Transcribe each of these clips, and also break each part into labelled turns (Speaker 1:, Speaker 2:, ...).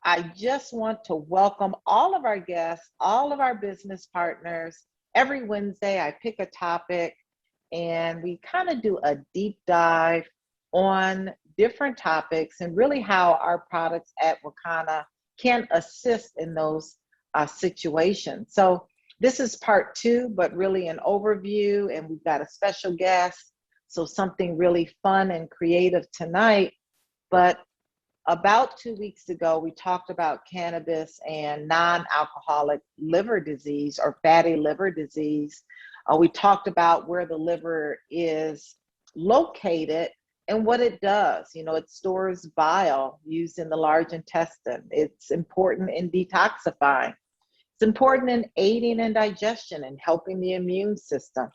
Speaker 1: I just want to welcome all of our guests, all of our business partners. Every Wednesday, I pick a topic and we kind of do a deep dive on different topics and really how our products at Wakana can assist in those situations. So this is part two, but really an overview, and we've got a special guest. So something really fun and creative tonight. But about 2 weeks ago, we talked about cannabis and non-alcoholic liver disease or fatty liver disease. We talked about where the liver is located and what it does. You know, it stores bile used in the large intestine. It's important in detoxifying. It's important in aiding in digestion and helping the immune system.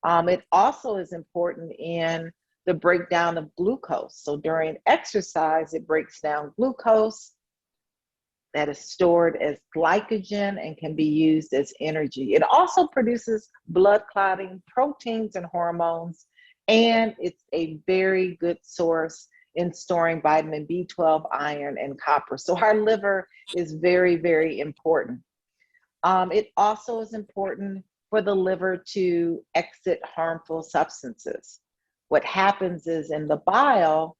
Speaker 1: It also is important in the breakdown of glucose. So during exercise, it breaks down glucose that is stored as glycogen and can be used as energy. It also produces blood clotting proteins and hormones, and it's a very good source in storing vitamin B12, iron, and copper. So our liver is very, very important. It also is important for the liver to exit harmful substances. What happens is in the bile,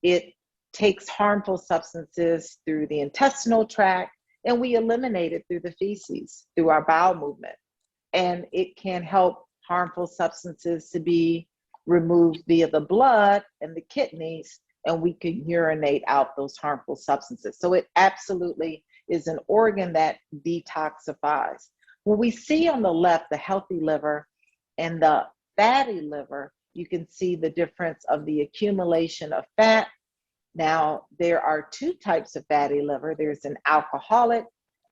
Speaker 1: it takes harmful substances through the intestinal tract, and we eliminate it through the feces, through our bowel movement. And it can help harmful substances to be removed via the blood and the kidneys, and we can urinate out those harmful substances. So it absolutely is an organ that detoxifies. When we see on the left the healthy liver and the fatty liver, you can see the difference of the accumulation of fat. Now, there are two types of fatty liver. There's an alcoholic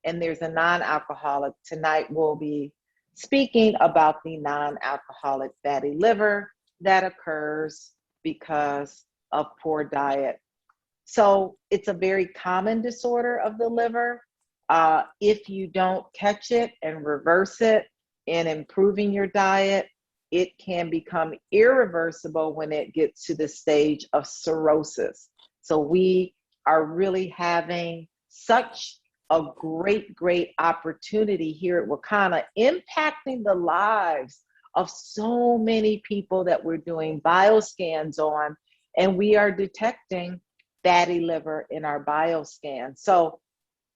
Speaker 1: and there's a non-alcoholic. Tonight, we'll be speaking about the non-alcoholic fatty liver that occurs because of poor diet. So it's a very common disorder of the liver. If you don't catch it and reverse it in improving your diet, it can become irreversible when it gets to the stage of cirrhosis. So we are really having such a great opportunity here at Wakana, impacting the lives of so many people that we're doing bioscans on, and we are detecting fatty liver in our bioscan. So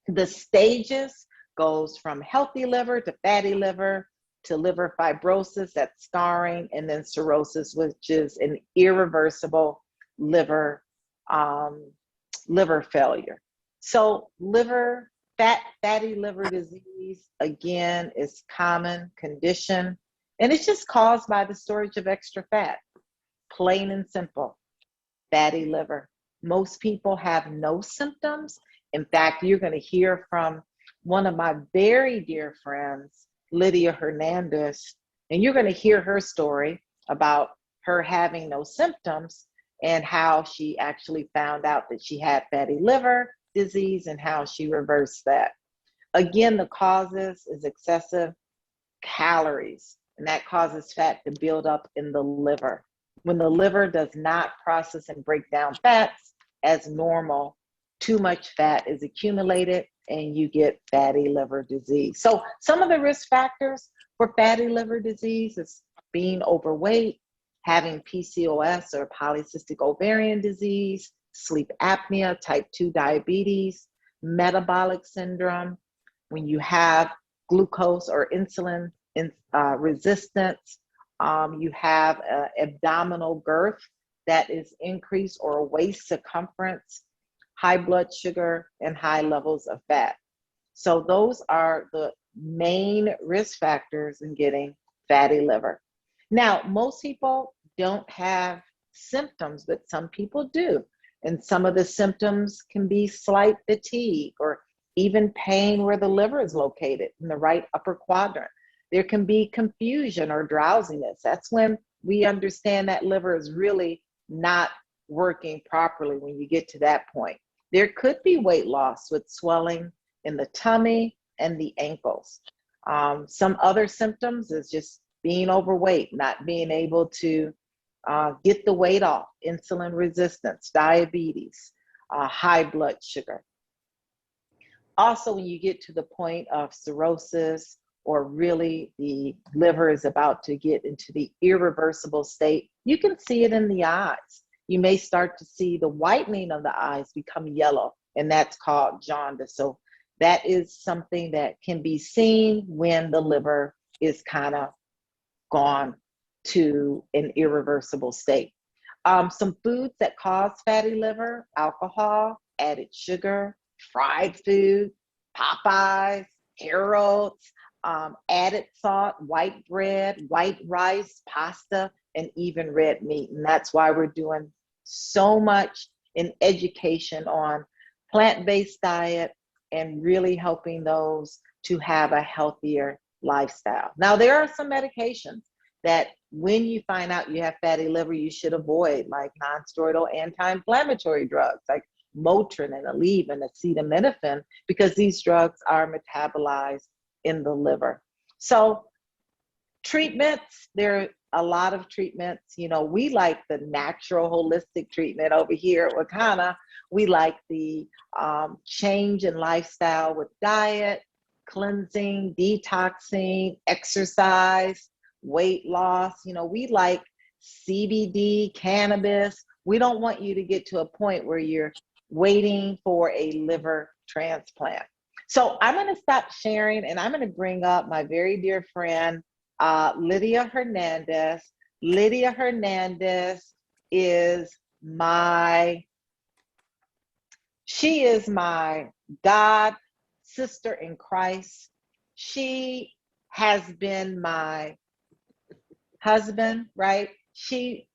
Speaker 1: the stages goes from healthy liver to fatty liver to liver fibrosis, that's scarring, and then cirrhosis, which is an irreversible liver failure. So fatty liver disease, again, is common condition, and it's just caused by the storage of extra fat, plain and simple, fatty liver. Most people have no symptoms. In fact, you're going to hear from one of my very dear friends, Lydia Hernandez, and you're going to hear her story about her having no symptoms and how she actually found out that she had fatty liver disease and how she reversed that. Again, the causes is excessive calories, and that causes fat to build up in the liver. When the liver does not process and break down fats as normal, too much fat is accumulated and you get fatty liver disease. So some of the risk factors for fatty liver disease is being overweight, having PCOS or polycystic ovarian disease, sleep apnea, type 2 diabetes, metabolic syndrome, when you have glucose or insulin resistance, you have abdominal girth that is increased, or waist circumference, high blood sugar, and high levels of fat. So those are the main risk factors in getting fatty liver. Now, most people don't have symptoms, but some people do. And some of the symptoms can be slight fatigue or even pain where the liver is located in the right upper quadrant. There can be confusion or drowsiness. That's when we understand that liver is really not working properly when you get to that point. There could be weight loss with swelling in the tummy and the ankles. Some other symptoms is just being overweight, not being able to get the weight off, insulin resistance, diabetes, high blood sugar. Also, when you get to the point of cirrhosis, or really the liver is about to get into the irreversible state, you can see it in the eyes. You may start to see the whitening of the eyes become yellow, and that's called jaundice. So that is something that can be seen when the liver is kind of gone to an irreversible state. Some foods that cause fatty liver: alcohol, added sugar, fried food, Popeyes, Harold's, added salt, white bread, white rice, pasta, and even red meat. And that's why we're doing so much in education on plant-based diet and really helping those to have a healthier lifestyle. Now, there are some medications that when you find out you have fatty liver, you should avoid, like non-steroidal anti-inflammatory drugs like Motrin and Aleve and acetaminophen, because these drugs are metabolized in the liver. So treatments, there are a lot of treatments. You know, we like the natural holistic treatment over here at Wakana. We like the change in lifestyle with diet, cleansing, detoxing, exercise, weight loss. You know, we like CBD, cannabis. We don't want you to get to a point where you're waiting for a liver transplant. So I'm going to stop sharing, and I'm going to bring up my very dear friend, Lydia Hernandez. Lydia Hernandez is she is my God sister in Christ. She has been my husband, right? She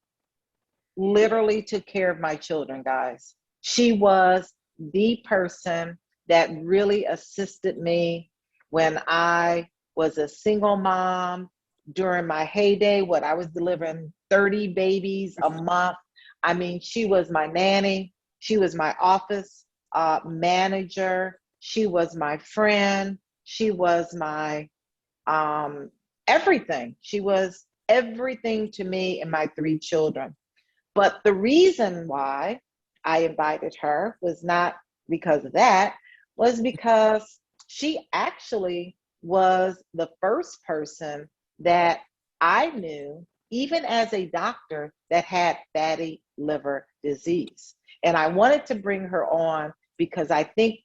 Speaker 1: literally took care of my children, guys. She was the person that really assisted me when I was a single mom during my heyday, when I was delivering 30 babies a month. I mean, she was my nanny. She was my office manager. She was my friend. She was my everything. She was everything to me and my 3 children. But the reason why I invited her was not because of that, was because she actually was the first person that I knew, even as a doctor, that had fatty liver disease. And I wanted to bring her on because I think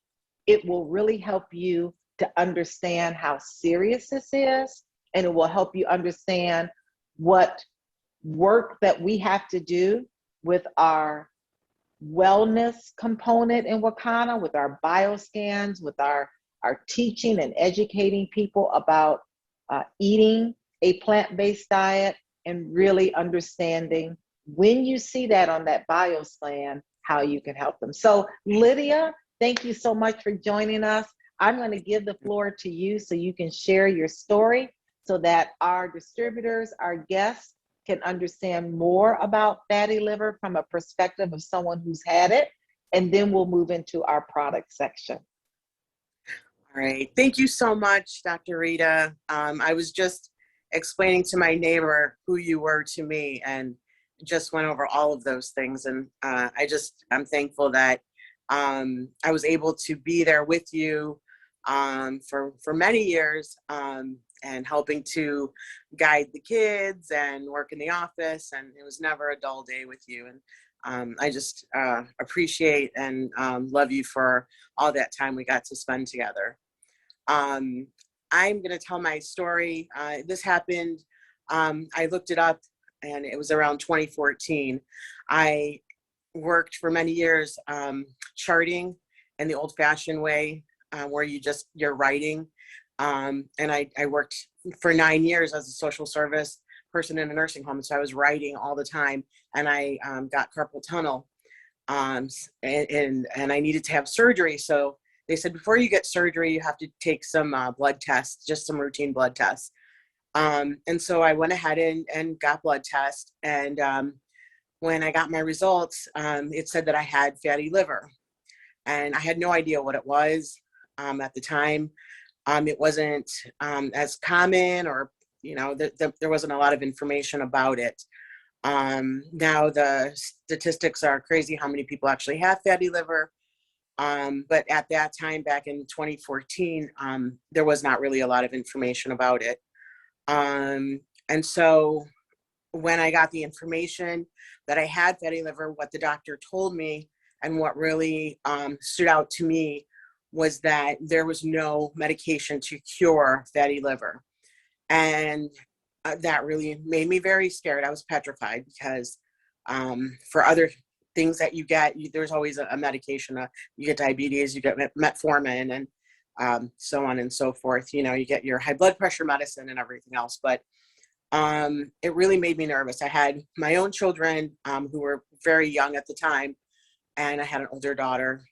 Speaker 1: it will really help you to understand how serious this is, and it will help you understand what work that we have to do with our wellness component in Wakana, with our bioscans, with our teaching and educating people about eating a plant-based diet, and really understanding when you see that on that bioscan, how you can help them. So Lydia, thank you so much for joining us. I'm going to give the floor to you so you can share your story so that our distributors, our guests, can understand more about fatty liver from a perspective of someone who's had it, and then we'll move into our product section.
Speaker 2: All right. Thank you so much, Dr. Rita. I was just explaining to my neighbor who you were to me, and just went over all of those things. And I'm thankful that I was able to be there with you for many years, and helping to guide the kids and work in the office. And it was never a dull day with you. And I just appreciate and love you for all that time we got to spend together. I'm going to tell my story. This happened, I looked it up, and it was around 2014. I worked for many years charting in the old-fashioned way, where you're writing. And I worked for 9 years as a social service person in a nursing home. So I was writing all the time, and I got carpal tunnel, and I needed to have surgery. So they said, before you get surgery, you have to take some blood tests, just some routine blood tests. And so I went ahead and got blood tests. And when I got my results, it said that I had fatty liver. And I had no idea what it was at the time. It wasn't as common, or, there wasn't a lot of information about it. Now the statistics are crazy, how many people actually have fatty liver. But at that time, back in 2014, there was not really a lot of information about it. And so when I got the information that I had fatty liver, what the doctor told me and what really stood out to me was that there was no medication to cure fatty liver. And that really made me very scared. I was petrified because for other things that you get, there's always a medication. You get diabetes, you get metformin, and so on and so forth. You know, you get your high blood pressure medicine and everything else. But it really made me nervous. I had my own children who were very young at the time, and I had an older daughter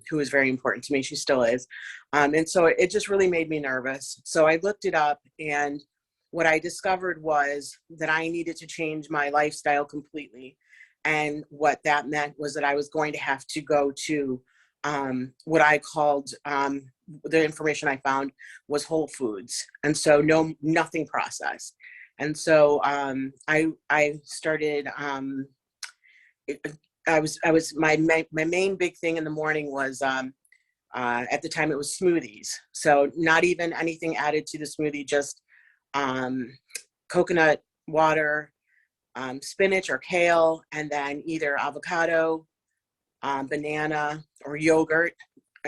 Speaker 2: who was very important to me. She still is. And so it just really made me nervous. So I looked it up, and what I discovered was that I needed to change my lifestyle completely. And what that meant was that I was going to have to go to what I called, the information I found was whole foods. And so nothing processed. And so I started, my main big thing in the morning was, at the time it was smoothies. So not even anything added to the smoothie, just coconut water, spinach or kale, and then either avocado, banana, or yogurt,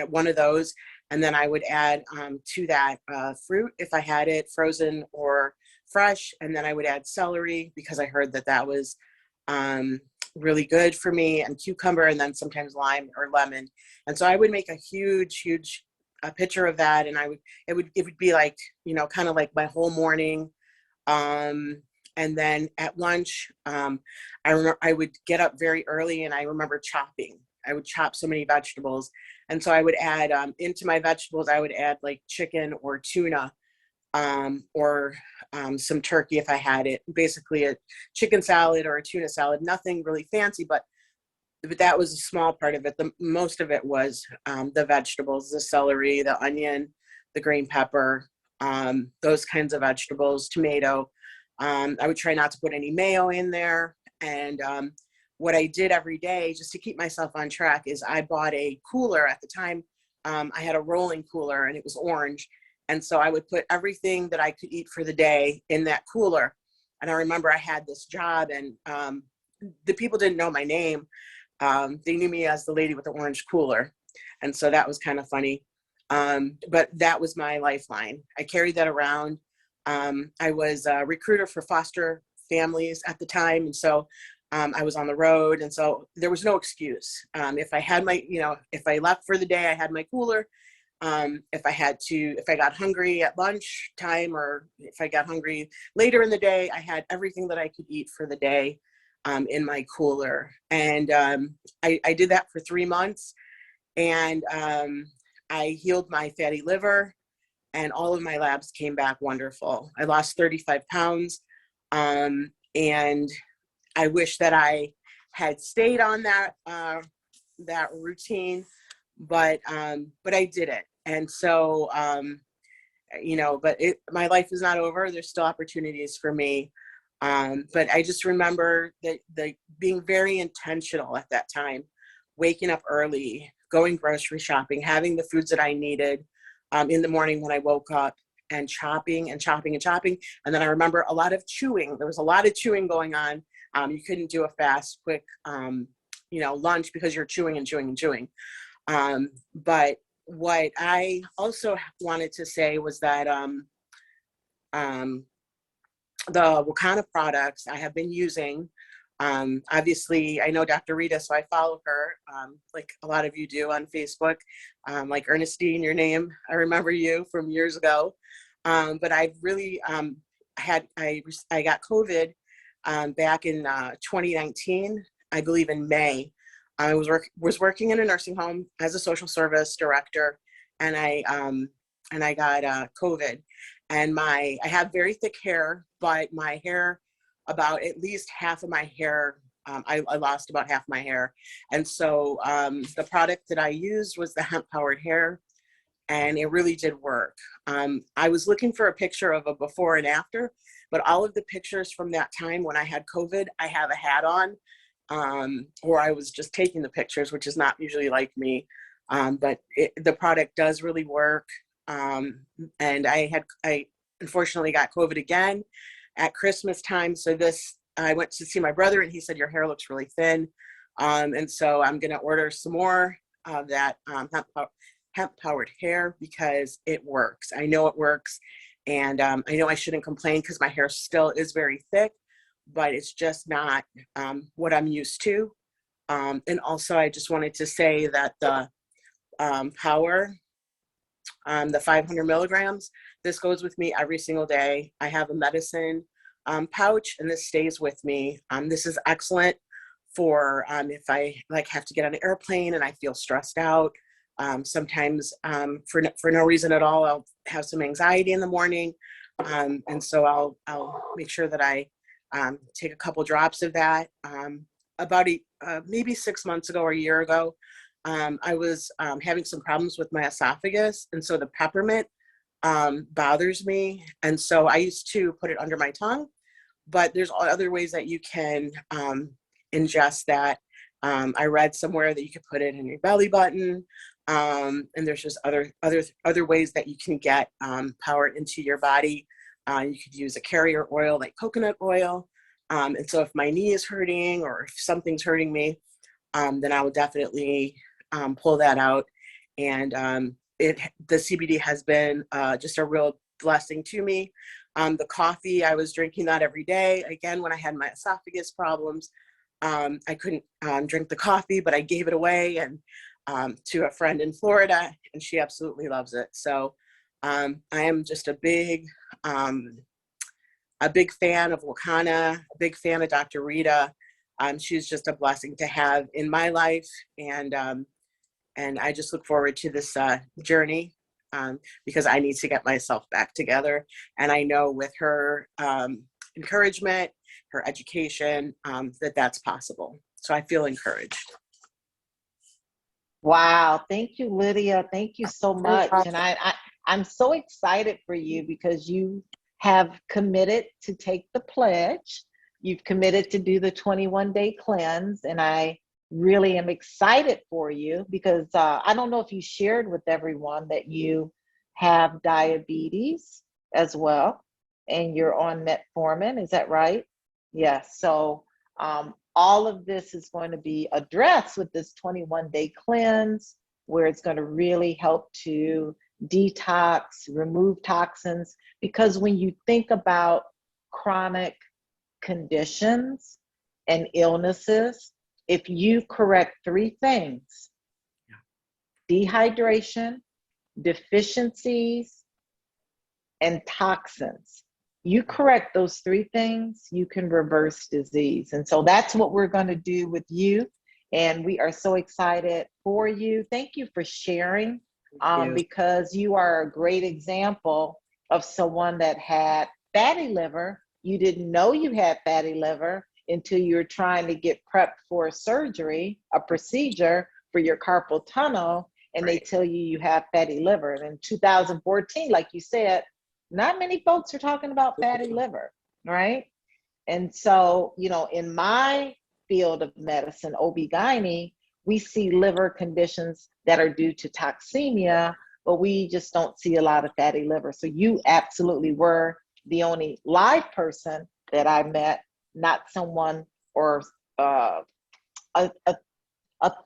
Speaker 2: one of those. And then I would add to that fruit if I had it, frozen or fresh. And then I would add celery because I heard that that was really good for me, and cucumber, and then sometimes lime or lemon. And so I would make a huge a picture of that, and it would be like, you know, kind of like my whole morning. And then at lunch, I remember I would get up very early, and I remember chopping. I would chop so many vegetables, and so I would add into my vegetables, I would add like chicken or tuna, or some turkey if I had it. Basically a chicken salad or a tuna salad, nothing really fancy, but that was a small part of it. The most of it was the vegetables, the celery, the onion, the green pepper, those kinds of vegetables, tomato. I would try not to put any mayo in there. And what I did every day just to keep myself on track is I bought a cooler at the time. I had a rolling cooler, and it was orange. And so I would put everything that I could eat for the day in that cooler. And I remember I had this job, and the people didn't know my name. They knew me as the lady with the orange cooler. And so that was kind of funny. But that was my lifeline. I carried that around. I was a recruiter for foster families at the time. And so I was on the road. And so there was no excuse. If I had if I left for the day, I had my cooler. If I got hungry at lunch time, or if I got hungry later in the day, I had everything that I could eat for the day in my cooler. And I did that for 3 months, and I healed my fatty liver, and all of my labs came back wonderful. I lost 35 pounds. And I wish that I had stayed on that routine, but I did it. And so, but my life is not over. There's still opportunities for me. But I just remember that being very intentional at that time, waking up early, going grocery shopping, having the foods that I needed in the morning when I woke up, and chopping and chopping and chopping. And then I remember a lot of chewing. There was a lot of chewing going on. You couldn't do a fast, quick, lunch because you're chewing and chewing and chewing. But what I also wanted to say was that the Wakana products I have been using, obviously I know Dr. Rita, so I follow her, like a lot of you do on Facebook, like Ernestine, your name, I remember you from years ago. But I've really I got COVID back in 2019, I believe in May. I was working in a nursing home as a social service director, and I got COVID. And I have very thick hair, but my hair, about at least half of my hair, I lost about half my hair. And so the product that I used was the hemp powered hair, and it really did work. I was looking for a picture of a before and after, but all of the pictures from that time when I had COVID, I have a hat on, or I was just taking the pictures, which is not usually like me. But the product does really work. And I unfortunately got COVID again at Christmas time. So I went to see my brother and he said, your hair looks really thin. And so I'm going to order some more of that hemp powered hair because it works. I know it works. And I know I shouldn't complain because my hair still is very thick, but it's just not what I'm used to. And also I just wanted to say that the power, the 500 milligrams, this goes with me every single day. I have a medicine pouch and this stays with me. This is excellent for if I have to get on an airplane and I feel stressed out. Sometimes for no reason at all, I'll have some anxiety in the morning. And so I'll make sure that I take a couple drops of that. About maybe 6 months ago or a year ago, I was having some problems with my esophagus. And so the peppermint bothers me. And so I used to put it under my tongue, but there's other ways that you can ingest that. I read somewhere that you could put it in your belly button. And there's just other ways that you can get power into your body. You could use a carrier oil like coconut oil. And so if my knee is hurting or if something's hurting me, then I would definitely pull that out. And the CBD has been just a real blessing to me. The coffee, I was drinking that every day. Again, when I had my esophagus problems, I couldn't drink the coffee, but I gave it away and to a friend in Florida, and she absolutely loves it. So I am just a big fan of Wakana, a big fan of Dr. Rita. She's just a blessing to have in my life, and I just look forward to this journey because I need to get myself back together. And I know with her encouragement, her education, that's possible. So I feel encouraged.
Speaker 1: Wow. Thank you, Lydia. Thank you so much. And I'm so excited for you because you have committed to take the pledge. You've committed to do the 21-day cleanse. And I really am excited for you because I don't know if you shared with everyone that you have diabetes as well and you're on metformin. Is that right? Yes. So all of this is going to be addressed with this 21-day cleanse, where it's going to really help to detox, remove toxins. Because when you think about chronic conditions and illnesses, if you correct three things, dehydration, deficiencies, and toxins, you correct those three things, you can reverse disease. And so that's what we're going to do with you. And we are so excited for you. Thank you for sharing because you are a great example of someone that had fatty liver. You didn't know you had fatty liver until you're trying to get prepped for a surgery, a procedure for your carpal tunnel, and they tell you you have fatty liver. And in 2014, like you said, not many folks are talking about fatty liver, right? And so, in my field of medicine, OB-GYN, we see liver conditions that are due to toxemia, but we just don't see a lot of fatty liver. So you absolutely were the only live person that I met, not someone or a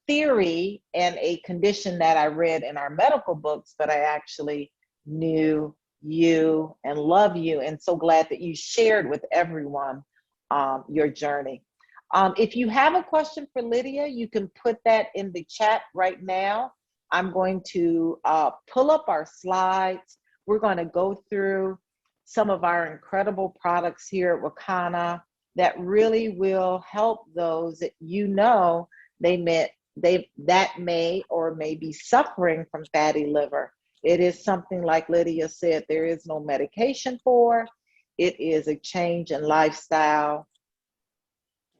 Speaker 1: theory and a condition that I read in our medical books, but I actually knew you and love you, and so glad that you shared with everyone your journey. If you have a question for Lydia, you can put that in the chat right now. I'm going to pull up our slides. We're going to go through some of our incredible products here at Wakana that really will help those that that may or may be suffering from fatty liver. It is something, like Lydia said, there is no medication for. It is a change in lifestyle,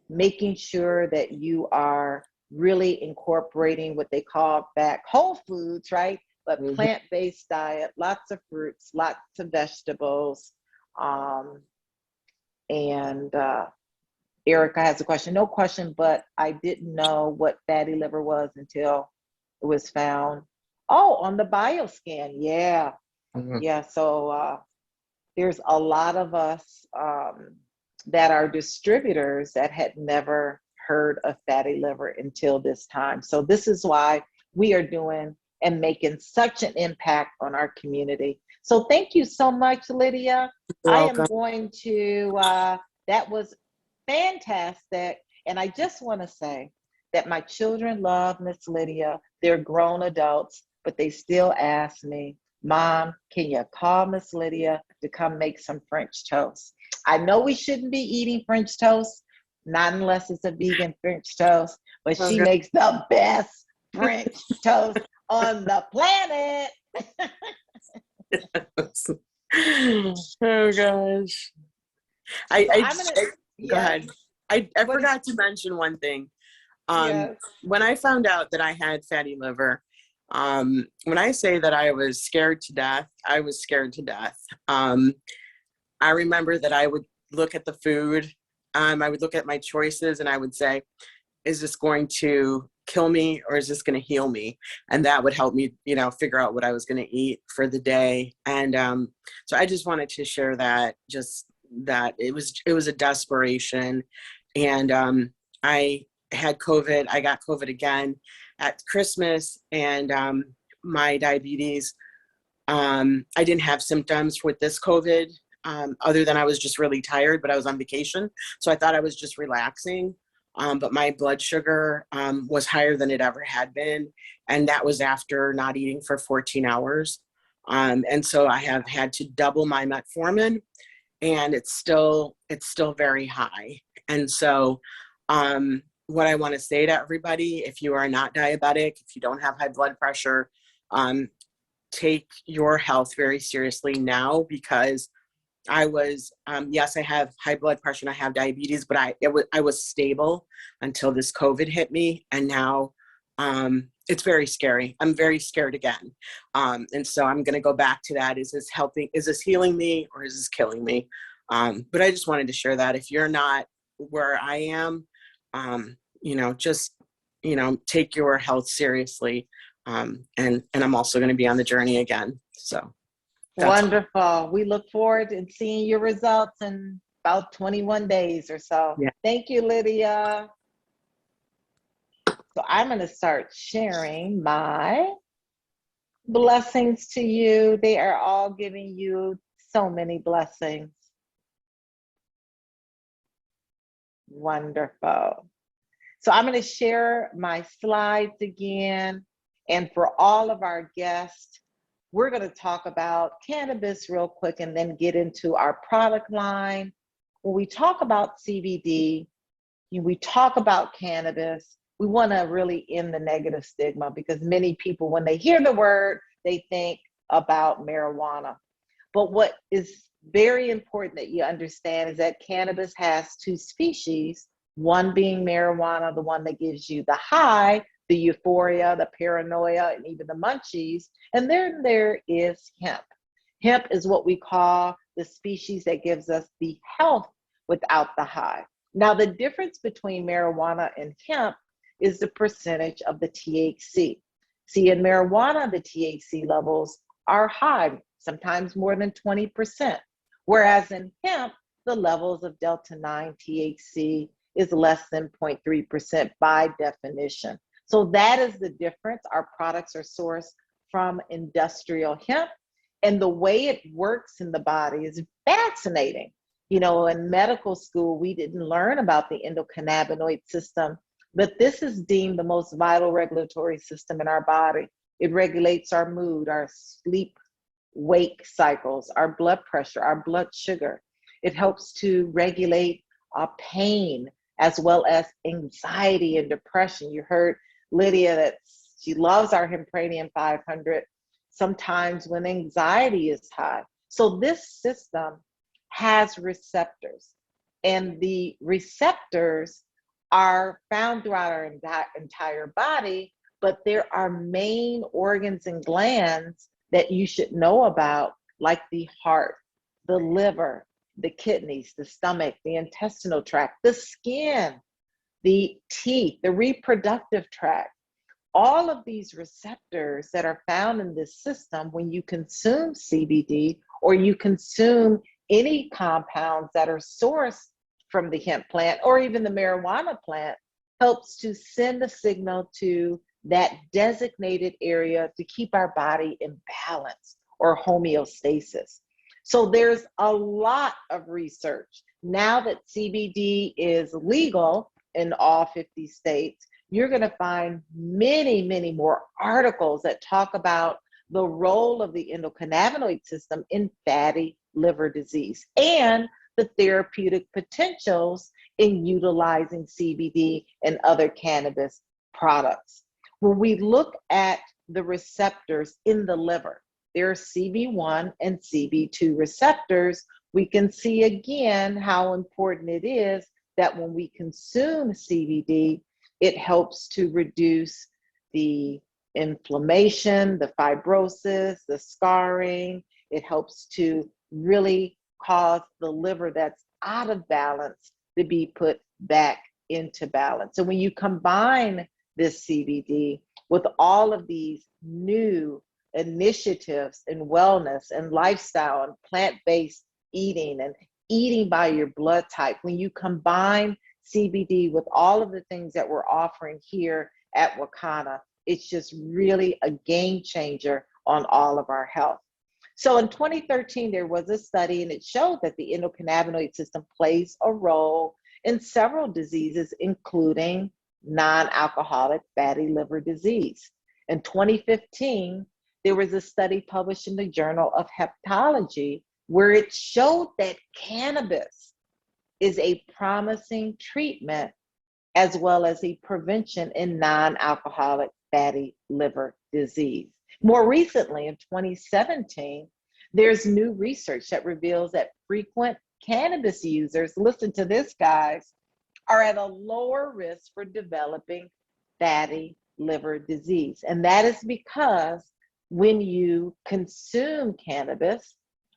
Speaker 1: making sure that you are really incorporating what they call back whole foods, right? But plant-based diet, lots of fruits, lots of vegetables. And Erica has a question. No question, but I didn't know what fatty liver was until it was found. Oh, on the bioscan. Yeah.
Speaker 2: Mhm.
Speaker 1: Yeah. So there's a lot of us that are distributors that had never heard of fatty liver until this time. So this is why we are doing and making such an impact on our community. So thank you so much, Lydia.
Speaker 2: You're
Speaker 1: I am
Speaker 2: welcome.
Speaker 1: going to, that was fantastic. And I just want to say that my children love Miss Lydia. They're grown adults, but they still ask me, Mom, can you call Miss Lydia to come make some French toast? I know we shouldn't be eating French toast, not unless it's a vegan French toast, but she
Speaker 2: Okay.
Speaker 1: makes the best French toast on the planet.
Speaker 2: Oh gosh.
Speaker 1: So I'm gonna,
Speaker 2: Go
Speaker 1: yes,
Speaker 2: ahead. I
Speaker 1: what is,
Speaker 2: forgot to mention one thing.
Speaker 1: yes,
Speaker 2: When I found out that I had fatty liver, when I say that I was scared to death, I was scared to death. I remember that I would look at the food, I would look at my choices and I would say, is this going to kill me or is this going to heal me? And that would help me, figure out what I was going to eat for the day. And so I just wanted to share that, just that it was a desperation. And I had COVID. I got COVID again at Christmas, and my diabetes. I didn't have symptoms with this COVID, other than I was just really tired, but I was on vacation. So I thought I was just relaxing. But my blood sugar was higher than it ever had been. And that was after not eating for 14 hours. And so I have had to double my metformin, and it's still very high. And so what I want to say to everybody, if you are not diabetic, if you don't have high blood pressure, take your health very seriously now, because I was, yes, I have high blood pressure and I have diabetes, but I was stable until this COVID hit me. And now it's very scary. I'm very scared again. And so I'm going to go back to that. Is this helping? Is this healing me, or is this killing me? But I just wanted to share that if you're not where I am, just, take your health seriously. And I'm also going to be on the journey again. So that's all.
Speaker 1: wonderful. We look forward to seeing your results in about 21 days or so.
Speaker 2: Yeah.
Speaker 1: Thank you, Lydia. So I'm going to start sharing my blessings to you. They are all giving you so many blessings. Wonderful. So I'm going to share my slides again. And for all of our guests, we're going to talk about cannabis real quick and then get into our product line. When we talk about CBD, we talk about cannabis, we want to really end the negative stigma, because many people, when they hear the word, they think about marijuana. But what is very important that you understand is that cannabis has two species, one being marijuana, the one that gives you the high, the euphoria, the paranoia, and even the munchies. And then there is hemp. Hemp is what we call the species that gives us the health without the high. Now, the difference between marijuana and hemp is the percentage of the THC. See, in marijuana, the THC levels are high, sometimes more than 20%, whereas in hemp, the levels of Delta-9 THC is less than 0.3% by definition. So that is the difference. Our products are sourced from industrial hemp, and the way it works in the body is fascinating. In medical school, we didn't learn about the endocannabinoid system, but this is deemed the most vital regulatory system in our body. It regulates our mood, our sleep, wake cycles, our blood pressure, our blood sugar. It helps to regulate pain as well as anxiety and depression. You heard Lydia that she loves our Hempranium 500 sometimes when anxiety is high. So this system has receptors, and the receptors are found throughout our entire body, but there are main organs and glands that you should know about, like the heart, the liver, the kidneys, the stomach, the intestinal tract, the skin, the teeth, the reproductive tract. all of these receptors that are found in this system, when you consume CBD or you consume any compounds that are sourced from the hemp plant or even the marijuana plant, helps to send a signal to that designated area to keep our body in balance or homeostasis. So there's a lot of research. Now that CBD is legal in all 50 states, you're going to find many, many more articles that talk about the role of the endocannabinoid system in fatty liver disease and the therapeutic potentials in utilizing CBD and other cannabis products. When we look at the receptors in the liver, there are CB1 and CB2 receptors. We can see again how important it is that when we consume CBD, it helps to reduce the inflammation, the fibrosis, the scarring. It helps to really cause the liver that's out of balance to be put back into balance. So when you combine this CBD with all of these new initiatives in wellness and lifestyle and plant-based eating and eating by your blood type, when you combine CBD with all of the things that we're offering here at Wakana, it's just really a game changer on all of our health. So in 2013, there was a study and it showed that the endocannabinoid system plays a role in several diseases, including non-alcoholic fatty liver disease. In 2015, there was a study published in the Journal of Hepatology where it showed that cannabis is a promising treatment as well as a prevention in non-alcoholic fatty liver disease. More recently, in 2017, there's new research that reveals that frequent cannabis users, listen to this, guys, are at a lower risk for developing fatty liver disease. And that is because when you consume cannabis,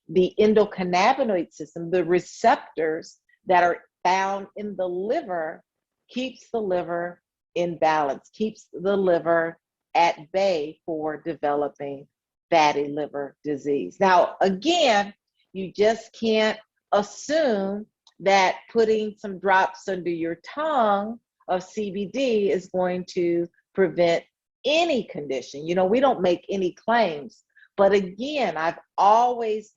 Speaker 1: the endocannabinoid system, the receptors that are found in the liver, keeps the liver in balance, keeps the liver at bay for developing fatty liver disease. Now, again, you just can't assume that putting some drops under your tongue of CBD is going to prevent any condition. You know, we don't make any claims. But again, I've always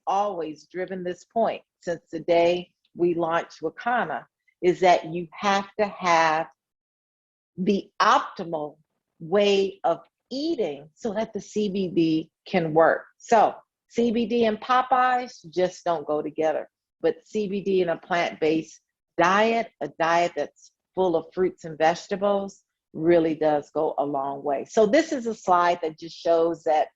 Speaker 1: driven this point since the day we launched Wakana, is that you have to have the optimal way of eating so that the CBD can work. So CBD and Popeyes just don't go together, but CBD in a plant-based diet, a diet that's full of fruits and vegetables, really does go a long way. So this is a slide that just shows that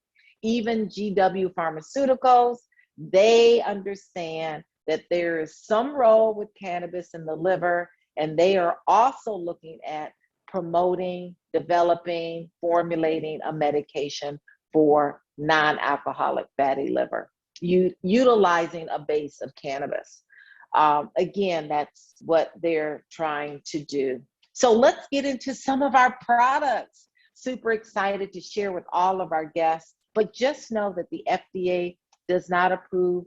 Speaker 1: even GW Pharmaceuticals, they understand that there is some role with cannabis in the liver, and they are also looking at promoting, developing, formulating a medication for non-alcoholic fatty liver, utilizing a base of cannabis. Again, that's what they're trying to do. So let's get into some of our products. Super excited to share with all of our guests, but just know that the FDA does not approve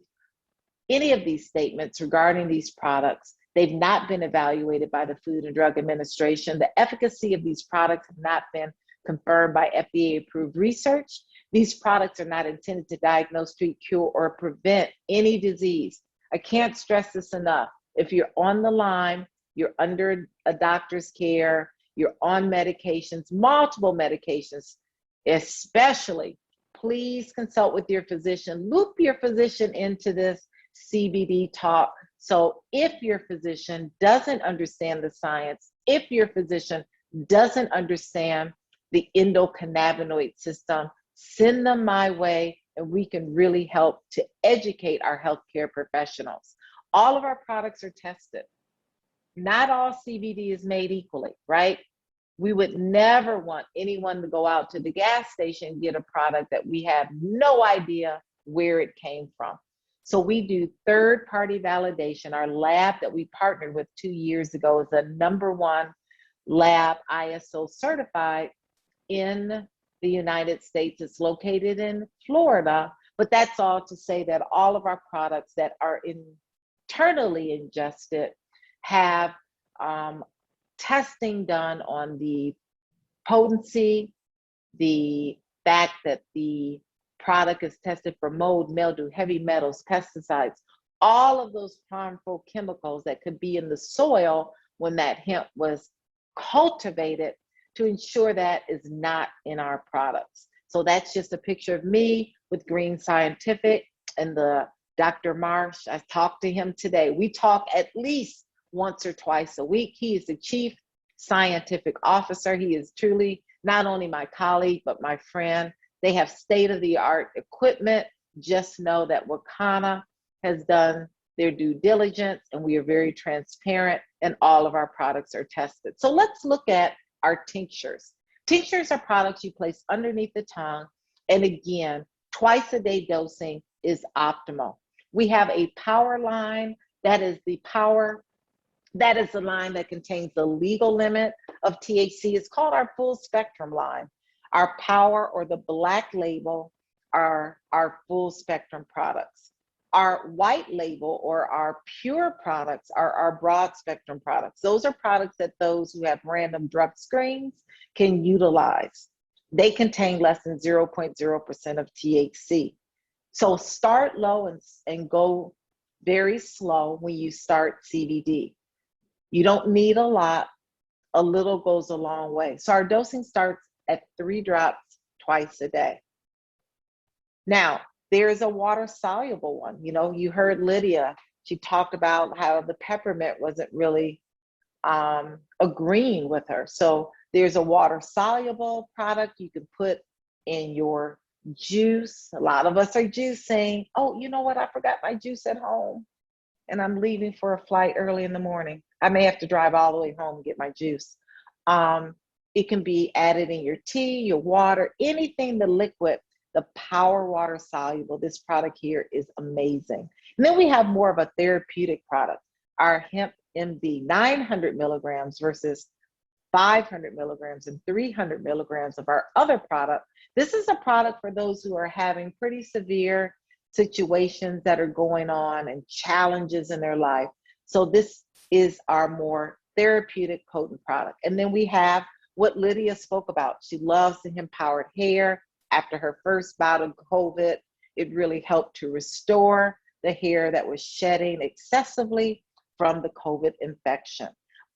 Speaker 1: any of these statements regarding these products. They've not been evaluated by the Food and Drug Administration. The efficacy of these products have not been confirmed by FDA-approved research. These products are not intended to diagnose, treat, cure, or prevent any disease. I can't stress this enough. If you're on the line, you're under a doctor's care, you're on medications, multiple medications, especially, please consult with your physician. Loop your physician into this CBD talk. So if your physician doesn't understand the science, if your physician doesn't understand the endocannabinoid system, send them my way and we can really help to educate our healthcare professionals. All of our products are tested. Not all CBD is made equally, right? We would never want anyone to go out to the gas station and get a product that we have no idea where it came from. So we do third-party validation. Our lab that we partnered with 2 years ago is the #1 lab ISO certified in the United States. It's located in Florida, but that's all to say that all of our products that are internally ingested have testing done on the potency, the fact that the product is tested for mold, mildew, heavy metals, pesticides, all of those harmful chemicals that could be in the soil when that hemp was cultivated, to ensure that is not in our products. So that's just a picture of me with Green Scientific and the Dr. Marsh. I talked to him today. We talk at least once or twice a week. He is the Chief Scientific Officer. He is truly not only my colleague, but my friend. They have state-of-the-art equipment. Just know that Wakana has done their due diligence, and we are very transparent, and all of our products are tested. So let's look at our tinctures. Tinctures are products you place underneath the tongue, and again, twice a day dosing is optimal. We have a power line. That is the line that contains the legal limit of THC. It's called our full spectrum line. Our power, or the black label, are our full spectrum products. Our white label, or our pure products, are our broad spectrum products. Those are products that those who have random drug screens can utilize. They contain less than 0.0% of THC. So start low and go very slow when you start CBD. You don't need a lot. A little goes a long way. So our dosing starts at 3 drops twice a day. Now, there's a water-soluble one. You know, you heard Lydia. She talked about how the peppermint wasn't really agreeing with her. So there's a water-soluble product you can put in your juice. A lot of us are juicing. Oh, you know what? I forgot my juice at home, and I'm leaving for a flight early in the morning. I may have to drive all the way home and get my juice. It can be added in your tea, your water, anything, the liquid. The Power Water Soluble, this product here is amazing. And then we have more of a therapeutic product, our Hemp MD, 900 milligrams versus 500 milligrams and 300 milligrams of our other product. This is a product for those who are having pretty severe situations that are going on and challenges in their life. So this is our more therapeutic, potent product. And then we have what Lydia spoke about. She loves the hemp-powered hair. After her first bout of COVID, it really helped to restore the hair that was shedding excessively from the COVID infection.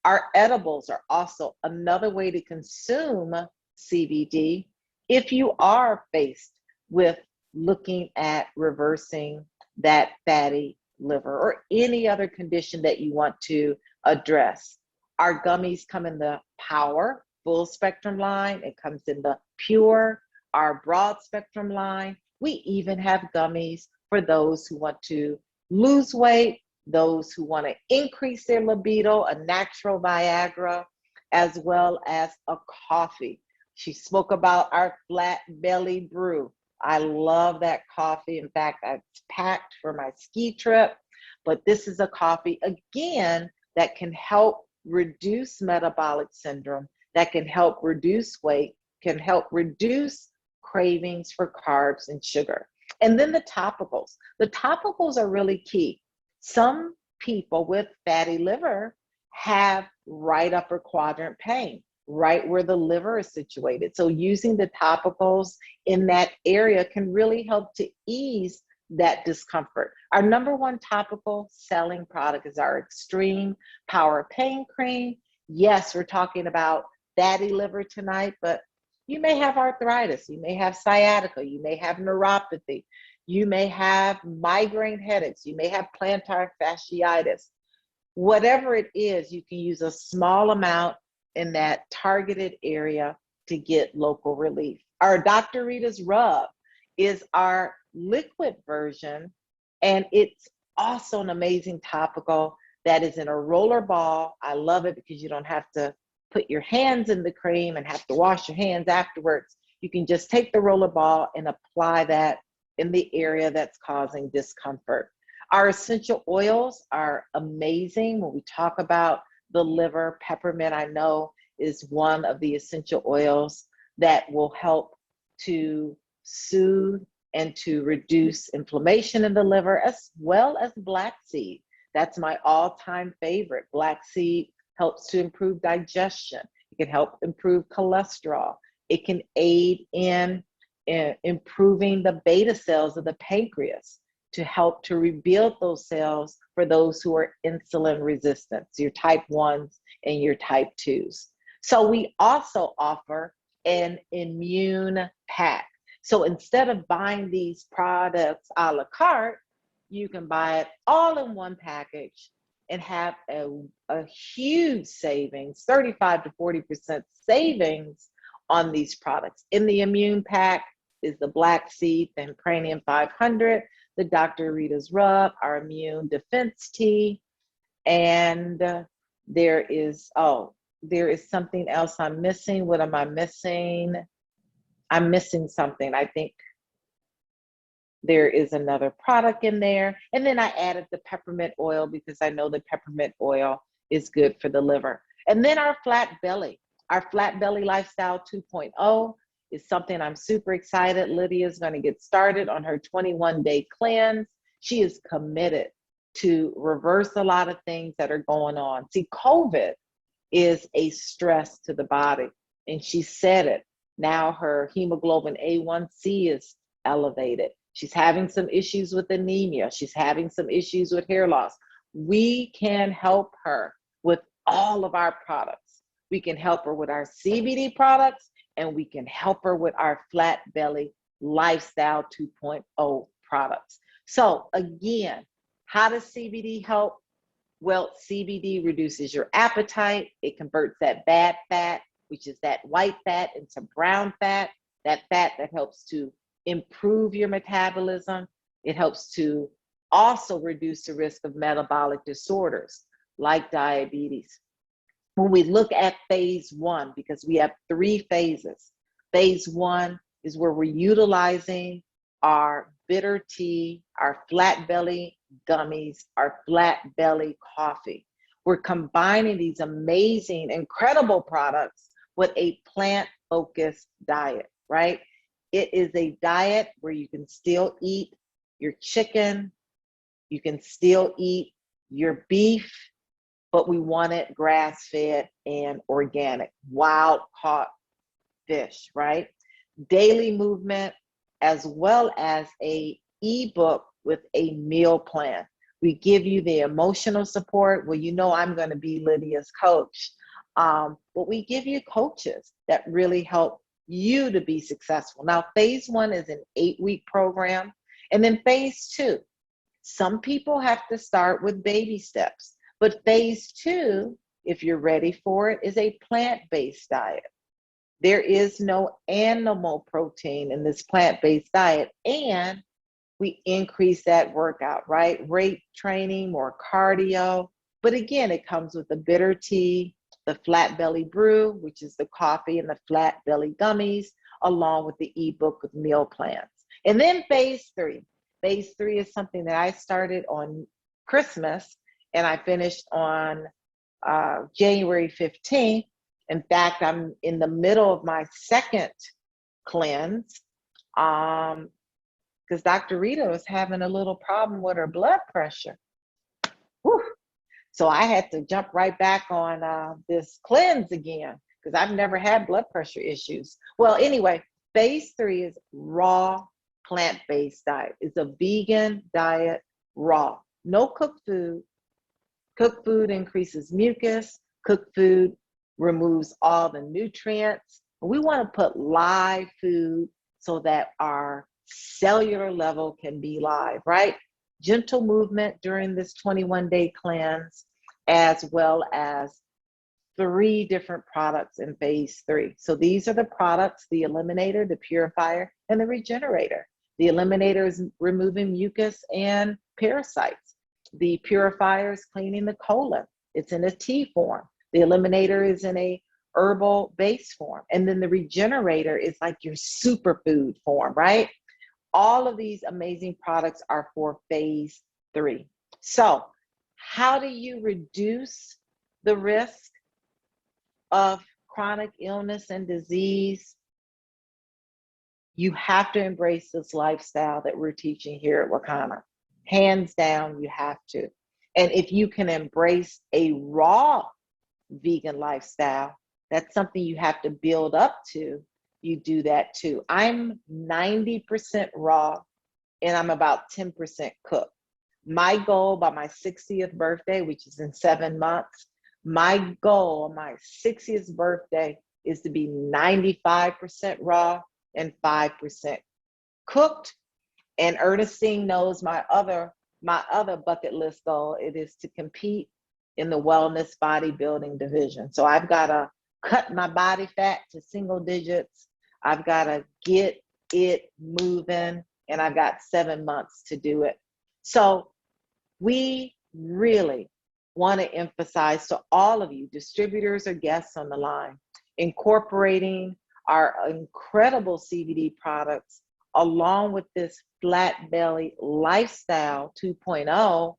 Speaker 1: Our edibles are also another way to consume CBD if you are faced with looking at reversing that fatty liver or any other condition that you want to address. Our gummies come in the Power full spectrum line. It comes in the Pure, our broad spectrum line. We even have gummies for those who want to lose weight, those who want to increase their libido, a natural Viagra, as well as a coffee. She spoke about our flat belly brew. I love that coffee. In fact, it's packed for my ski trip, but this is a coffee, again, that can help reduce metabolic syndrome, that can help reduce weight, can help reduce cravings for carbs and sugar. And then the topicals. The topicals are really key. Some people with fatty liver have right upper quadrant pain, right where the liver is situated. So using the topicals in that area can really help to ease that discomfort. Our number one topical selling product is our Extreme Power Pain Cream. Yes, we're talking about fatty liver tonight, but you may have arthritis, you may have sciatica, you may have neuropathy, you may have migraine headaches, you may have plantar fasciitis. Whatever it is, you can use a small amount in that targeted area to get local relief. Our Dr. Rita's Rub is our liquid version, and it's also an amazing topical that is in a roller ball. I love it because you don't have to put your hands in the cream and have to wash your hands afterwards. You can just take the roller ball and apply that in the area that's causing discomfort. Our essential oils are amazing. When we talk about the liver, peppermint, I know, is one of the essential oils that will help to soothe and to reduce inflammation in the liver, as well as black seed. That's my all-time favorite. Black seed helps to improve digestion. It can help improve cholesterol. It can aid in improving the beta cells of the pancreas to help to rebuild those cells for those who are insulin resistant, your type 1s and your type 2s. So we also offer an immune pack. So instead of buying these products a la carte, you can buy it all in one package and have a huge savings, 35 to 40% savings on these products. In the immune pack is the black seed and cranium 500, the Dr. Rita's rub, our immune defense tea, and there is something else I'm missing. What am I missing? I'm missing something. I think there is another product in there. And then I added the peppermint oil because I know the peppermint oil is good for the liver. And then our flat belly lifestyle 2.0 is something I'm super excited. Lydia is going to get started on her 21-day cleanse. She is committed to reverse a lot of things that are going on. See, COVID is a stress to the body. And she said it. Now her hemoglobin A1C is elevated. She's having some issues with anemia. She's having some issues with hair loss. We can help her with all of our products. We can help her with our CBD products, and we can help her with our flat belly lifestyle 2.0 products. So again, how does CBD help? Well, CBD reduces your appetite. It converts that bad fat, which is that white fat, into brown fat, that fat that helps to improve your metabolism. It helps to also reduce the risk of metabolic disorders like diabetes. When we look at phase 1, because we have 3 phases, phase 1 is where we're utilizing our bitter tea, our flat belly gummies, our flat belly coffee. We're combining these amazing, incredible products with a plant-focused diet, right? It is a diet where you can still eat your chicken, you can still eat your beef, but we want it grass-fed and organic, wild-caught fish, right? Daily movement, as well as a ebook with a meal plan. We give you the emotional support. Well, you know I'm going to be Lydia's coach, but we give you coaches that really help you to be successful. Now, phase 1 is an 8-week program, and then phase 2, some people have to start with baby steps, but phase 2, if you're ready for it, is a plant-based diet. There is no animal protein in this plant-based diet, and we increase that workout, right? Weight training, more cardio. But again, it comes with the bitter tea, the flat belly brew, which is the coffee, and the flat belly gummies, along with the ebook with meal plans. And then phase 3. Phase 3 is something that I started on Christmas and I finished on January 15th. In fact, I'm in the middle of my second cleanse because Dr. Rita was having a little problem with her blood pressure. Whew. So I had to jump right back on this cleanse again because I've never had blood pressure issues. Well, anyway, phase 3 is raw plant-based diet. It's a vegan diet, raw, no cooked food. Cooked food increases mucus. Cooked food removes all the nutrients. We want to put live food so that our cellular level can be live, right? Gentle movement during this 21-day cleanse, as well as 3 different products in phase 3. So these are the products: the eliminator, the purifier, and the regenerator. The eliminator is removing mucus and parasites. The purifier is cleaning the colon. It's in a tea form. The eliminator is in a herbal base form. And then the regenerator is like your superfood form, right? All of these amazing products are for phase 3. So how do you reduce the risk of chronic illness and disease? You have to embrace this lifestyle that we're teaching here at Wakana. Hands down, you have to. And if you can embrace a raw vegan lifestyle, that's something you have to build up to. You do that too. I'm 90% raw and I'm about 10% cooked. My goal by my 60th birthday, which is in 7 months, my goal on my 60th birthday is to be 95% raw and 5% cooked. And Ernestine knows my other bucket list goal. It is to compete in the wellness bodybuilding division. So I've got to cut my body fat to single digits. I've got to get it moving, and I've got 7 months to do it. So we really want to emphasize to all of you, distributors or guests on the line, incorporating our incredible CBD products along with this flat belly lifestyle 2.0.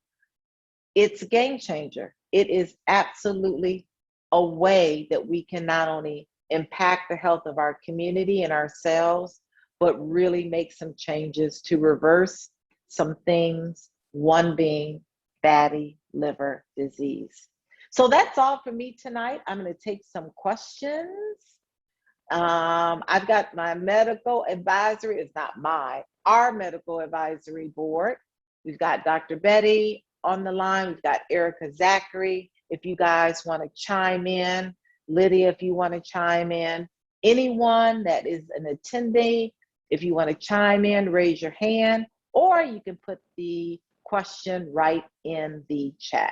Speaker 1: It's a game changer. It is absolutely a way that we can not only impact the health of our community and ourselves, but really make some changes to reverse some things, one being fatty liver disease. So that's all for me tonight. I'm going to take some questions. I've got my medical advisory, it's not our medical advisory board. We've got Dr. Betty on the line. We've got Erica Zachary. If you guys want to chime in, Lydia, if you want to chime in, anyone that is an attendee, if you want to chime in, raise your hand, or you can put the question right in the chat.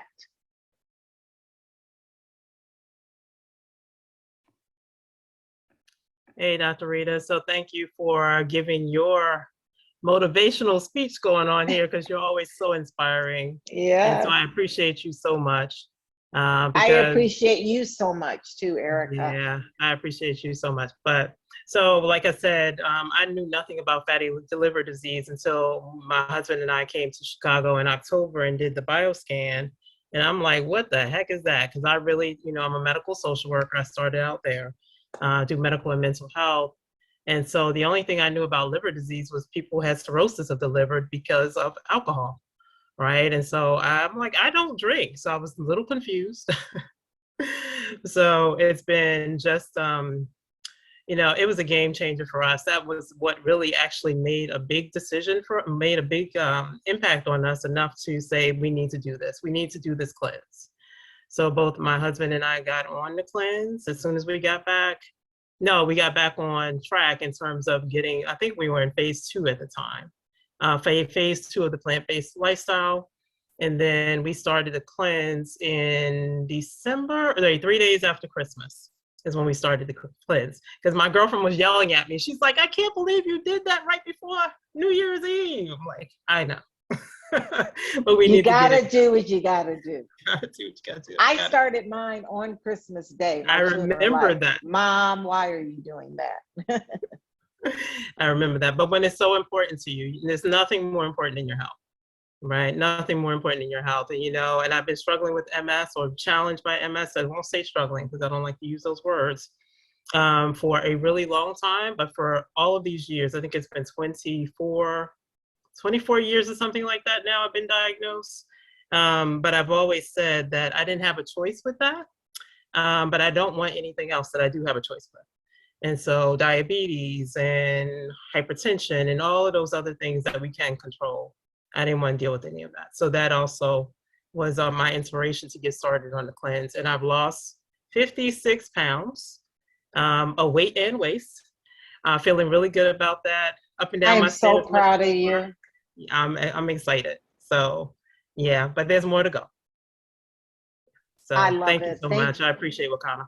Speaker 3: Hey, Dr. Rita. So thank you for giving your motivational speech going on here, because you're always so inspiring.
Speaker 1: Yeah.
Speaker 3: And so I appreciate you so much.
Speaker 1: I appreciate you so much too, Erica.
Speaker 3: Yeah, I appreciate you so much. But so, like I said, I knew nothing about fatty liver disease until my husband and I came to Chicago in October and did the bioscan. And I'm like, what the heck is that? Because I really, I'm a medical social worker. I started out there, do medical and mental health. And so the only thing I knew about liver disease was people had cirrhosis of the liver because of alcohol, right? And so I'm like, I don't drink. So I was a little confused. So it's been just, it was a game changer for us. That was what really actually made a big impact on us, enough to say, we need to do this. We need to do this cleanse. So both my husband and I got on the cleanse as soon as we got back. No, we got back on track in terms of I think we were in phase 2 at the time, phase 2 of the plant-based lifestyle. And then we started the cleanse in December, 3 days after Christmas is when we started the cleanse. Because my girlfriend was yelling at me. She's like, I can't believe you did that right before New Year's Eve. I'm like, I know. But
Speaker 1: you gotta do what you gotta do. I
Speaker 3: I
Speaker 1: started mine on Christmas Day.
Speaker 3: I remember that.
Speaker 1: Mom, why are you doing that?
Speaker 3: I remember that. But when it's so important to you, there's nothing more important than your health, right? Nothing more important than your health. And, and I've been struggling with MS, or challenged by MS. I won't say struggling because I don't like to use those words, for a really long time. But for all of these years, I think it's been 24 years or something like that now I've been diagnosed. But I've always said that I didn't have a choice with that. But I don't want anything else that I do have a choice with. And so diabetes and hypertension and all of those other things that we can control, I didn't want to deal with any of that. So that also was my inspiration to get started on the cleanse. And I've lost 56 pounds, a weight and waist. Feeling really good about that. Up and down
Speaker 1: I
Speaker 3: my
Speaker 1: am so proud of you.
Speaker 3: I'm excited. So yeah, but there's more to go. So
Speaker 1: I love
Speaker 3: thank
Speaker 1: it.
Speaker 3: you so much. I appreciate Wakana.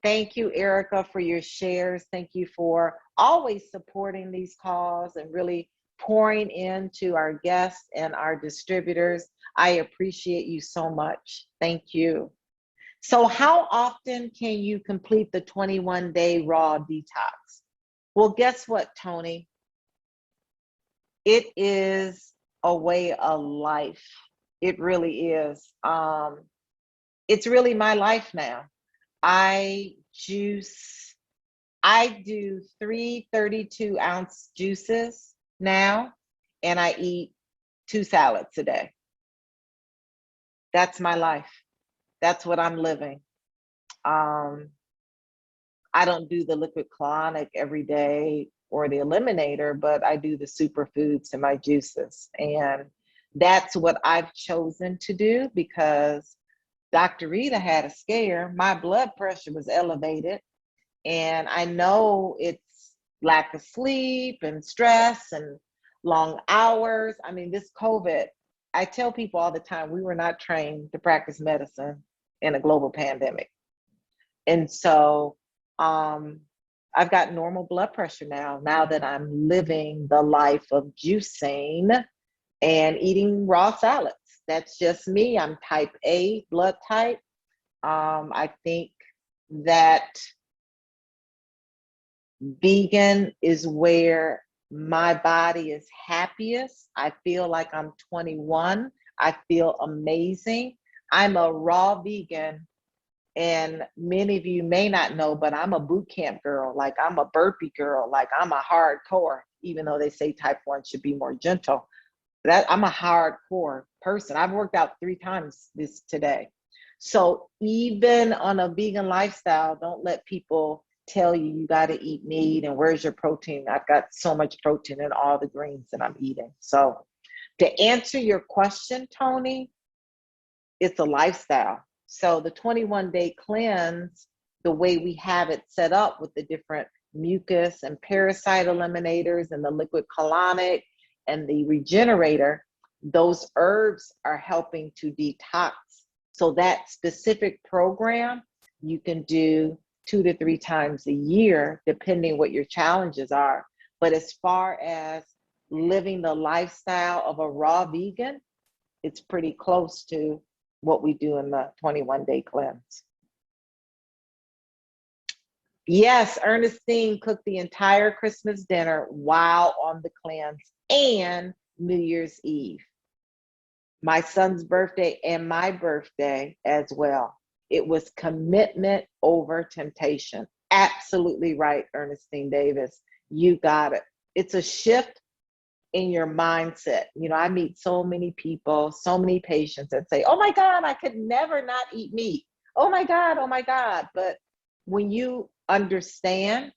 Speaker 1: Thank you, Erica, for your shares. Thank you for always supporting these calls and really pouring into our guests and our distributors. I appreciate you so much. Thank you. So how often can you complete the 21-day raw detox? Well, guess what, Tony? It is a way of life. It really is. It's really my life now. I juice, I do 3 32-ounce juices now, and I eat 2 salads a day. That's my life. That's what I'm living. Um, I don't do the liquid colonic every day or the eliminator, but I do the superfoods in my juices. And that's what I've chosen to do because Dr. Rita had a scare. My blood pressure was elevated. And I know it's lack of sleep and stress and long hours. I mean, this COVID, I tell people all the time, we were not trained to practice medicine in a global pandemic. And so I've got normal blood pressure now that I'm living the life of juicing and eating raw salads. That's just me. I'm type A blood type. I think that vegan is where my body is happiest. I feel like I'm 21. I feel amazing. I'm a raw vegan. And many of you may not know, but I'm a boot camp girl. Like I'm a burpee girl. Like I'm a hardcore, even though they say type 1 should be more gentle. That I'm a hardcore person. I've worked out 3 times today. So even on a vegan lifestyle, don't let people tell you got to eat meat and where's your protein. I've got so much protein in all the greens that I'm eating. So to answer your question, Tony, it's a lifestyle. So the 21-day cleanse, the way we have it set up with the different mucus and parasite eliminators and the liquid colonic and the regenerator, those herbs are helping to detox. So that specific program you can do 2 to 3 times a year, depending what your challenges are. But as far as living the lifestyle of a raw vegan, it's pretty close to what we do in the 21-day cleanse. Yes, Ernestine cooked the entire Christmas dinner while on the cleanse and New Year's Eve. My son's birthday and my birthday as well. It was commitment over temptation. Absolutely right, Ernestine Davis. You got it. It's a shift in your mindset. You know, I meet so many people, so many patients that say, oh my God, I could never not eat meat. Oh my God, oh my God. But when you understand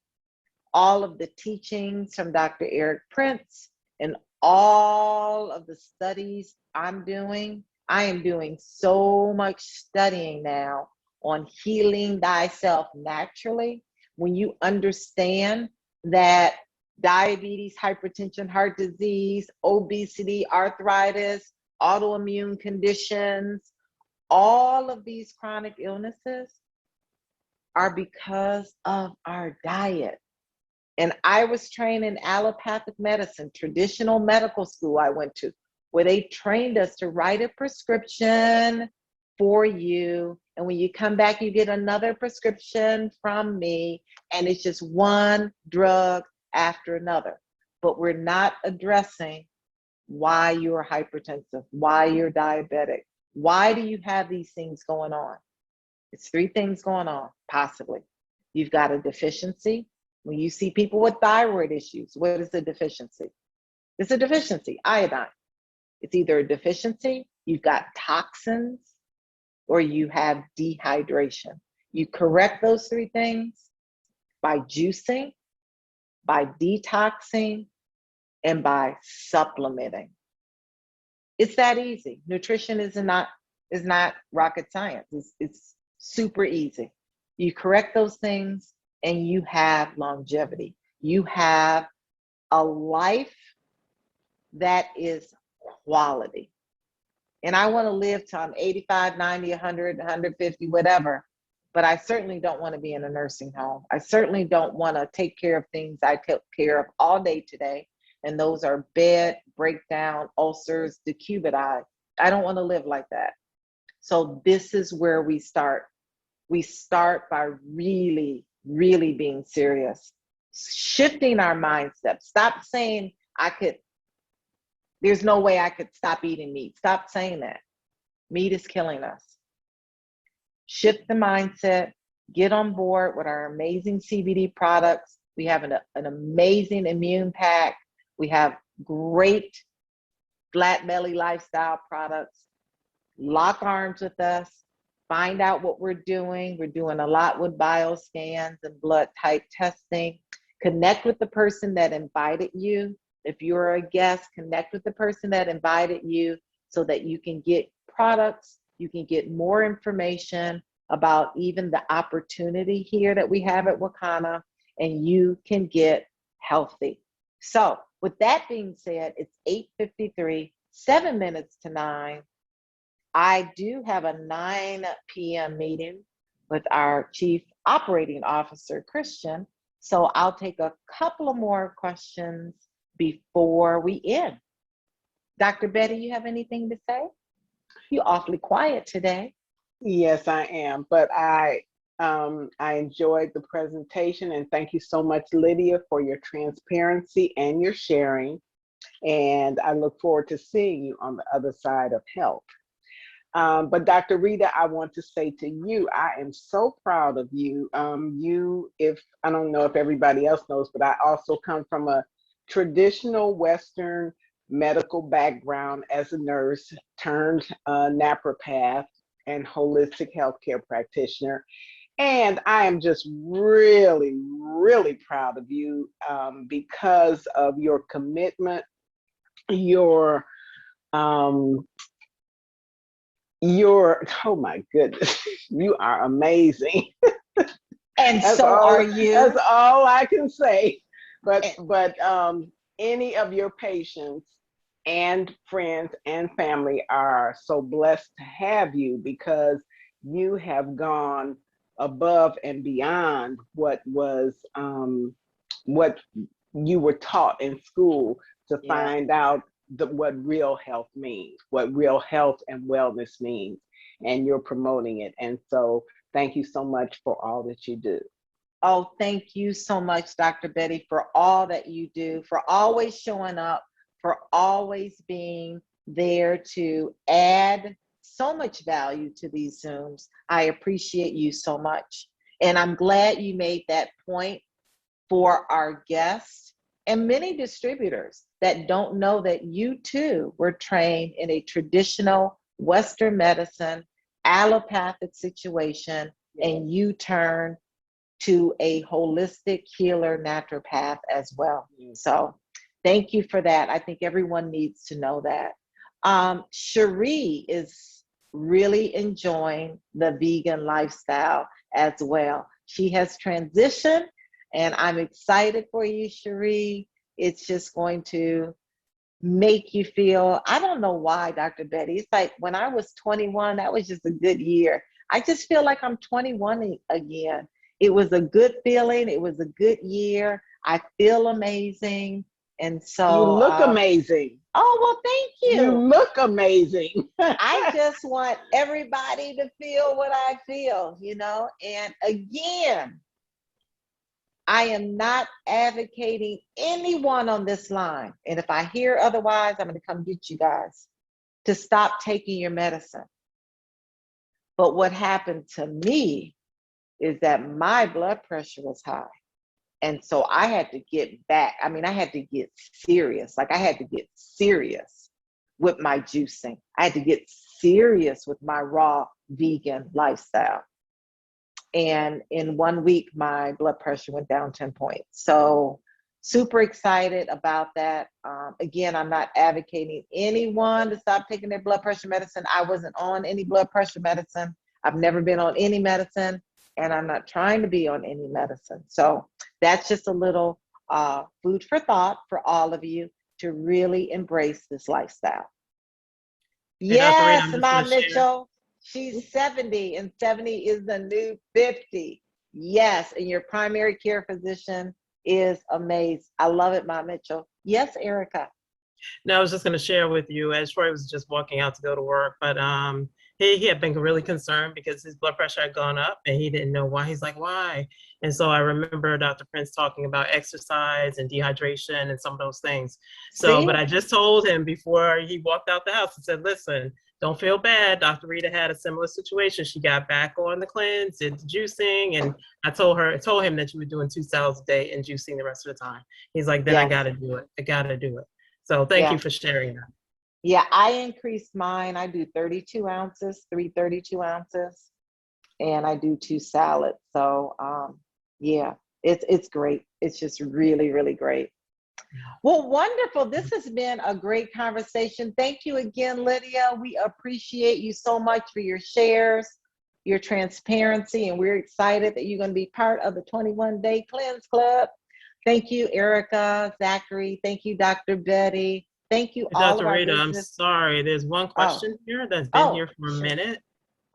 Speaker 1: all of the teachings from Dr. Eric Prince and all of the studies I'm doing, I am doing so much studying now on healing thyself naturally. When you understand that diabetes, hypertension, heart disease, obesity, arthritis, autoimmune conditions, all of these chronic illnesses are because of our diet. And I was trained in allopathic medicine, traditional medical school I went to, where they trained us to write a prescription for you. And when you come back, you get another prescription from me. And it's just one drug after another. But we're not addressing why you're hypertensive, why you're diabetic. Why do you have these things going on? It's 3 things going on, possibly. You've got a deficiency. When you see people with thyroid issues, what is a deficiency? It's a deficiency, iodine. It's either a deficiency, you've got toxins, or you have dehydration. You correct those 3 things by juicing, by detoxing, and by supplementing. It's that easy. Nutrition is not rocket science. It's super easy. You correct those things and you have longevity. You have a life that is quality. And I want to live till I'm 85, 90, 100, 150, whatever. But I certainly don't want to be in a nursing home. I certainly don't want to take care of things I took care of all day today. And those are bed, breakdown, ulcers, decubiti. I don't want to live like that. So this is where we start. We start by really, really being serious, shifting our mindset. Stop saying there's no way I could stop eating meat. Stop saying that. Meat is killing us. Shift the mindset, get on board with our amazing CBD products. We have an amazing immune pack. We have great flat belly lifestyle products. Lock arms with us. Find out what we're doing. We're doing a lot with bioscans and blood type testing. Connect with the person that invited you. If you're a guest, connect with the person that invited you so that you can get products, you can get more information about even the opportunity here that we have at Wakana, and you can get healthy. So with that being said, it's 8:53, 7 minutes to 9. I do have a 9 p.m. meeting with our Chief Operating Officer, Christian. So I'll take a couple of more questions before we end. Dr. Betty, you have anything to say? You're awfully quiet today.
Speaker 4: Yes, I am, but I enjoyed the presentation, and thank you so much, Lydia, for your transparency and your sharing. And I look forward to seeing you on the other side of health. But Dr. Rita, I want to say to you, I am so proud of you. If I don't know if everybody else knows, but I also come from a traditional Western medical background as a nurse turned naturopath and holistic healthcare practitioner. And I am just really, really proud of you because of your commitment, your, oh my goodness, you are amazing.
Speaker 1: And so are you.
Speaker 4: That's all I can say. But any of your patients and friends and family are so blessed to have you because you have gone above and beyond what you were taught in school to find out what real health means, what real health and wellness means, and you're promoting it. And so thank you so much for all that you do.
Speaker 1: Oh, thank you so much, Dr. Betty, for all that you do, for always showing up, for always being there to add so much value to these Zooms. I appreciate you so much. And I'm glad you made that point for our guests and many distributors that don't know that you too were trained in a traditional Western medicine, allopathic situation, and you turn to a holistic healer naturopath as well. So thank you for that. I think everyone needs to know that. Cherie is really enjoying the vegan lifestyle as well. She has transitioned, and I'm excited for you, Cherie. It's just going to make you feel, I don't know why, Dr. Betty. It's like when I was 21, that was just a good year. I just feel like I'm 21 again. It was a good feeling. It was a good year. I feel amazing. And so
Speaker 4: you look amazing.
Speaker 1: Oh, well, thank you.
Speaker 4: You look amazing.
Speaker 1: I just want everybody to feel what I feel, you know? And again, I am not advocating anyone on this line. And if I hear otherwise, I'm going to come get you guys to stop taking your medicine. But what happened to me is that my blood pressure was high. And so I had to get back. I mean, I had to get serious. Like I had to get serious with my juicing. I had to get serious with my raw vegan lifestyle. And in 1 week, my blood pressure went down 10 points. So super excited about that. Again, I'm not advocating anyone to stop taking their blood pressure medicine. I wasn't on any blood pressure medicine. I've never been on any medicine, and I'm not trying to be on any medicine. So that's just a little food for thought for all of you to really embrace this lifestyle.
Speaker 3: Hey, Dr. Rita,
Speaker 1: Yes, Ma Mitchell. She's 70, and 70 is the new 50. Yes, and your primary care physician is amazing. I love it, Ma Mitchell. Yes, Erica.
Speaker 3: No, I was just going to share with you as Troy was just walking out to go to work, but he had been really concerned because his blood pressure had gone up and he didn't know why. He's like, why? And so I remember Dr. Prince talking about exercise and dehydration and some of those things. So, but I just told him before he walked out the house and said, listen, don't feel bad. Dr. Rita had a similar situation. She got back on the cleanse, did the juicing, and I told him that you were doing 2 salads a day and juicing the rest of the time. He's like, then I
Speaker 1: Yes.
Speaker 3: got to do it. I got to do it. So thank you
Speaker 1: Yeah.
Speaker 3: for sharing that.
Speaker 1: Yeah, I increased mine. I do 32 ounces, 32 ounces, and I do 2 salads. So yeah, it's great. It's just really, really great. Well, wonderful. This has been a great conversation. Thank you again, Lydia. We appreciate you so much for your shares, your transparency, and we're excited that you're going to be part of the 21-day Cleanse Club. Thank you, Erica, Zachary. Thank you, Dr. Betty. Thank you, all of
Speaker 3: Dr.
Speaker 1: our
Speaker 3: Rita, I'm
Speaker 1: business.
Speaker 3: sorry. There's one question here that's been here for a
Speaker 1: Sure.
Speaker 3: minute.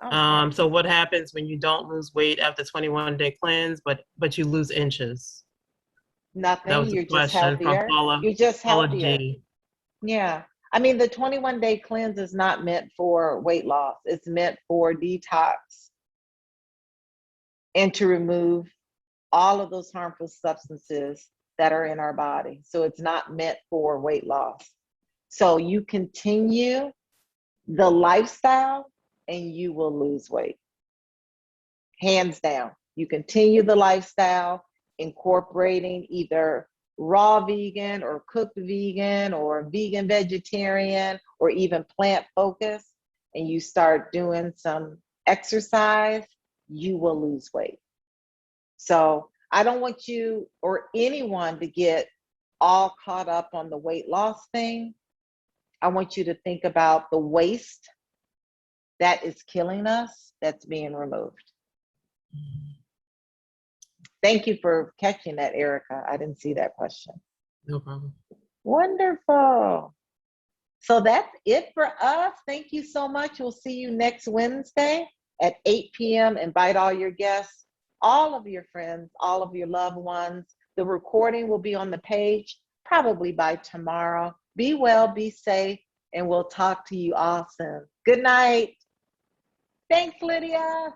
Speaker 1: Okay.
Speaker 3: So what happens when you don't lose weight after 21-day cleanse, but you lose inches? That
Speaker 1: Nothing.
Speaker 3: was a
Speaker 1: You're just
Speaker 3: question from
Speaker 1: healthier.
Speaker 3: Paula.
Speaker 1: You're just
Speaker 3: Paula
Speaker 1: healthier.
Speaker 3: G.
Speaker 1: Yeah. I mean, the 21-day cleanse is not meant for weight loss. It's meant for detox and to remove all of those harmful substances that are in our body. So it's not meant for weight loss. So you continue the lifestyle and you will lose weight. Hands down. You continue the lifestyle, incorporating either raw vegan or cooked vegan or vegan vegetarian or even plant focused, and you start doing some exercise, you will lose weight. So I don't want you or anyone to get all caught up on the weight loss thing. I want you to think about the waste that is killing us that's being removed. Thank you for catching that, Erica. I didn't see that question.
Speaker 3: No problem.
Speaker 1: Wonderful. So that's it for us. Thank you so much. We'll see you next Wednesday at 8 p.m. Invite all your guests, all of your friends, all of your loved ones. The recording will be on the page probably by tomorrow. Be well, be safe, and we'll talk to you all soon. Good night. Thanks, Lydia.